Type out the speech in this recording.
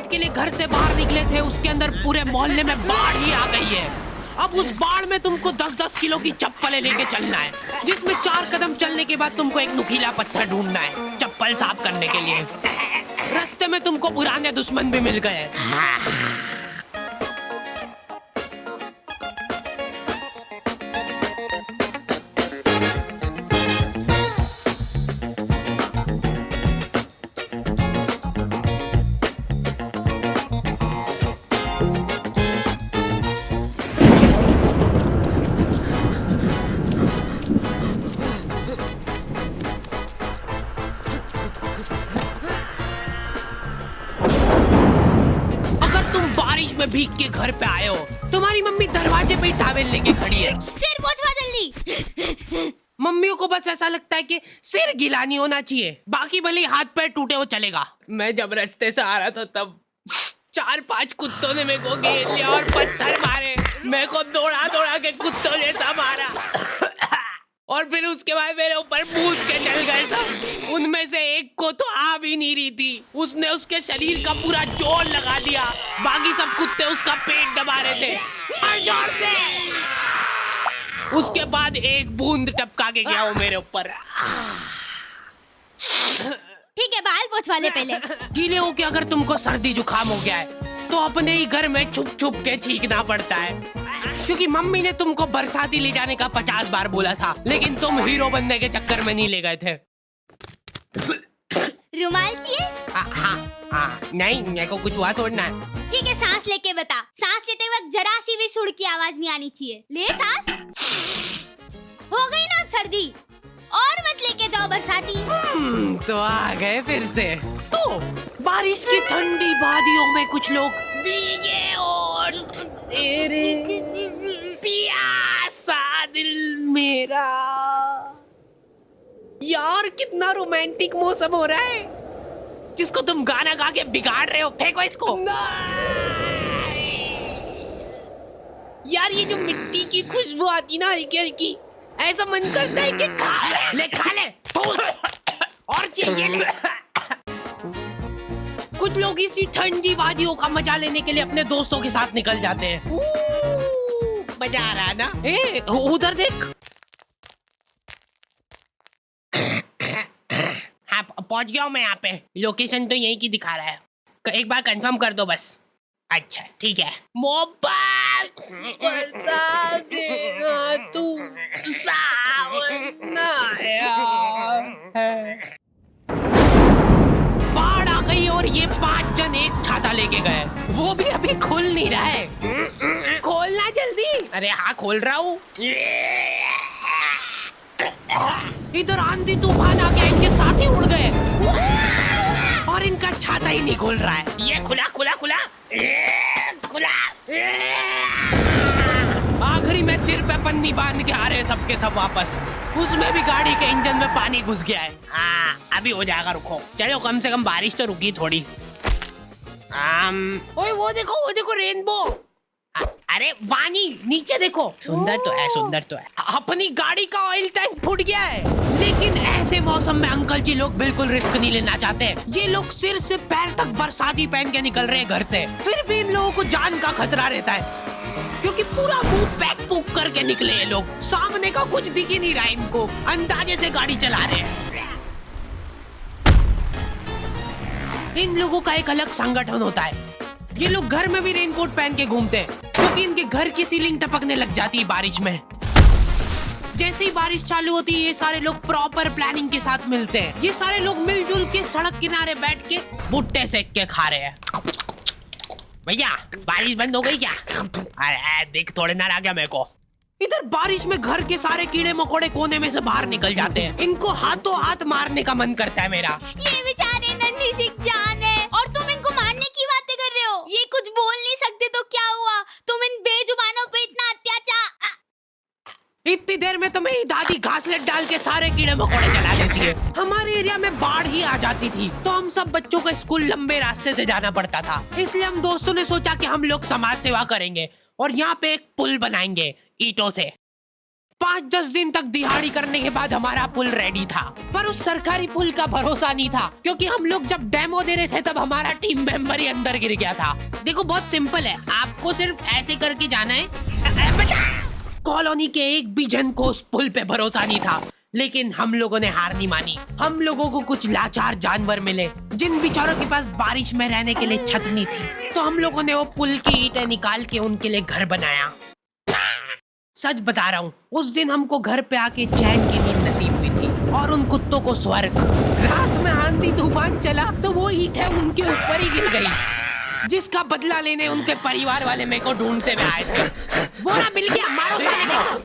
Minute के लिए घर से बाहर निकले थे, उसके अंदर पूरे मोहल्ले में बाढ़ ही आ गई है। अब उस बाढ़ में तुमको 10-10 किलो की चप्पलें लेके चलना है, जिसमें 4 कदम चलने के बाद तुमको एक नुकीला पत्थर ढूंढना है चप्पल साफ करने के लिए। रास्ते में तुमको पुराने दुश्मन भी मिल गए। में भीग के घर पे आए हो, तुम्हारी मम्मी दरवाजे पे ही टॉवेल लेके खड़ी है। सिर पोंछवा जल्दी। मम्मियों को बस ऐसा लगता है कि सिर गीला नहीं होना चाहिए, बाकी भले हाथ पैर टूटे हो चलेगा। मैं जब रास्ते से आ रहा था तब 4-5 कुत्तों ने मेरे को घेर लिया और पत्थर मारे, मेरे को दौड़ा दौड़ा के कुत्तों जैसा मारा और फिर उसके बाद मेरे ऊपर कूद के चल गए सब। उनमें से एक को तो आ भी नहीं रही थी, उसने उसके शरीर का पूरा जोर लगा दिया, बाकी सब कुत्ते उसका पेट दबा रहे थे जोर से। उसके बाद एक बूंद टपका के गया वो मेरे ऊपर। ठीक है, बाल पोंछवा ले पहले। गीले हो के अगर तुमको सर्दी जुकाम हो गया है तो अपने ही घर में छुप छुप के छींकना पड़ता है, क्योंकि मम्मी ने तुमको बरसाती ले जाने का 50 बार बोला था, लेकिन तुम हीरो बनने के चक्कर में नहीं ले गए थे। रुमाल चाहिए? हाँ, नहीं मेरे को कुछ हुआ तोड़ना है। ठीक है, सांस लेके बता। सांस लेते वक्त जरा सी भी सुर की आवाज नहीं आनी चाहिए। ले सांस। हो गई ना सर्दी, और मत लेके जाओ बरसाती। तो आ गए फिर से। तो बारिश की ठंडी वादियों में कुछ लोग भीगे और तेरे प्यासा दिल मेरा। यार कितना रोमांटिक मौसम हो रहा है, जिसको तुम गाना गा के बिगाड़ रहे हो। फेंको इसको। यार ये जो मिट्टी की खुशबू आती ना हल्की हल्की, ऐसा मन करता है कि खा ले और चाहिए ले। कुछ लोग इसी ठंडी वादियों का मजा लेने के लिए अपने दोस्तों के साथ निकल जाते हैं। मजा आ रहा है ना? ए, उधर देख। हाँ, पहुंच गया हूँ मैं यहाँ पे। लोकेशन तो यही की दिखा रहा है, एक बार कंफर्म कर दो बस। अच्छा ठीक है। मोबाइल बरसा देना तू सावन आया है। बाढ़ आ गई और ये 5 जन एक छाता लेके गए, वो भी अभी खुल नहीं रहा है। खोलना जल्दी। अरे हाँ खोल रहा हूँ। इधर आंधी तूफान आ गया, इनके साथ ही उड़ गए और इनका छाता ही नहीं खुल रहा है। ये खुला खुला खुला खुला। आखिरी में सिर पे पन्नी बांध के आ रहे सबके सब वापस। उसमें भी गाड़ी के इंजन में पानी घुस गया है। हाँ अभी हो जाएगा, रुको। चलो कम से कम बारिश तो रुकी थोड़ी। ओए वो देखो रेनबो। अरे वानी नीचे देखो। सुंदर तो है, सुंदर तो है। अपनी गाड़ी का ऑयल टैंक फूट गया है। लेकिन ऐसे मौसम में अंकल जी लोग बिल्कुल रिस्क नहीं लेना चाहते। ये लोग सिर से पैर तक बरसाती पहन के निकल रहे हैं घर से, फिर भी इन लोगों को जान का खतरा रहता है, क्योंकि पूरा मुंह पैक पुक करके निकले ये लोग। सामने का कुछ दिख ही नहीं रहा इनको, अंदाजे से गाड़ी चला रहे हैं। इन लोगों का एक अलग संगठन होता है। ये लोग घर में भी रेनकोट पहन के घूमते हैं, क्योंकि इनके घर की सीलिंग टपकने लग जाती है बारिश में। जैसे ही बारिश चालू होती है, ये सारे लोग प्रॉपर प्लानिंग के साथ मिलते हैं। ये सारे लोग मिलजुल के सड़क किनारे बैठ के भुट्टे सेक के खा रहे हैं। भैया बारिश बंद हो गई क्या? अरे देख थोड़े ना आ गया मेरे को। इधर बारिश में घर के सारे कीड़े मकोड़े कोने में से बाहर निकल जाते हैं। इनको हाथों हाथ मारने का मन करता है मेरा। ये बेचारे नन्ही सी जान है और तुम इनको मारने की बातें कर रहे हो। ये कुछ बोल नहीं सकते तो क्या हुआ? तुम इन बेजुबानों पे इतना अत्याचार। इतनी देर में तो मेरी दादी घासलेट डाल के सारे कीड़े मकोड़े जला देती है। हमारे एरिया में बाढ़ ही आ जाती थी, तो हम सब बच्चों को स्कूल लंबे रास्ते से जाना पड़ता था। इसलिए हम दोस्तों ने सोचा कि हम लोग समाज सेवा करेंगे और यहाँ पे एक पुल बनाएंगे ईंटों से। 5-10 दिन तक दिहाड़ी करने के बाद हमारा पुल रेडी था, पर उस सरकारी पुल का भरोसा नहीं था, क्योंकि हम लोग जब डेमो दे रहे थे तब हमारा टीम मेंबर ही अंदर गिर गया था। देखो बहुत सिंपल है, आपको सिर्फ ऐसे करके जाना है। कॉलोनी के एक भी जन को उस पुल पे भरोसा नहीं था, लेकिन हम लोगों ने हार नहीं मानी। हम लोगों को कुछ लाचार जानवर मिले जिन बेचारों के पास बारिश में रहने के लिए छत नहीं थी, तो हम लोगों ने वो पुल की ईंटें निकाल के उनके लिए घर बनाया। सच बता रहा हूँ, उस दिन हमको घर पे आके चैन की नींद नसीब हुई थी और उन कुत्तों को स्वर्ग। रात में आंधी तूफान चला तो वो ईंटें उनके ऊपर ही गिर गई, जिसका बदला लेने उनके परिवार वाले मेरे को ढूंढते हुए आए थे। वो ना मिल गया, मारो साले को।